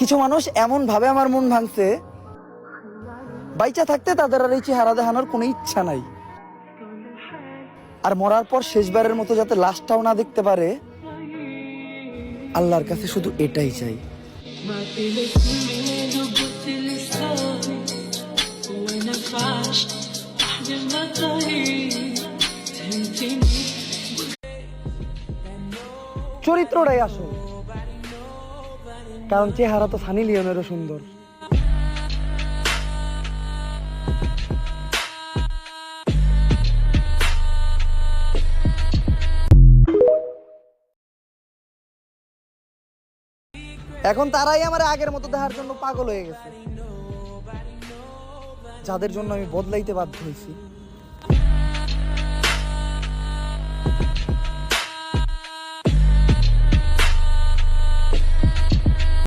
কিছু মানুষ এমন ভাবে আমার মন ভাঙছে, বাইচা থাকতে তাদের আর এই চেহারা দেখানোর কোনো ইচ্ছা নাই, আর মরার পর শেষবারের মতো যাতে লাশটাও না দেখতে পারে, আল্লাহর কাছে শুধু এটাই চাই। চরিত্রটাই আসল, কারণ চেহারা তো সানি লিওনেরও সুন্দর। এখন তারাই আমার আগের মতো দেখার জন্য পাগল হয়ে গেছে, যাদের জন্য আমি বদলাইতে বাধ্য হয়েছি।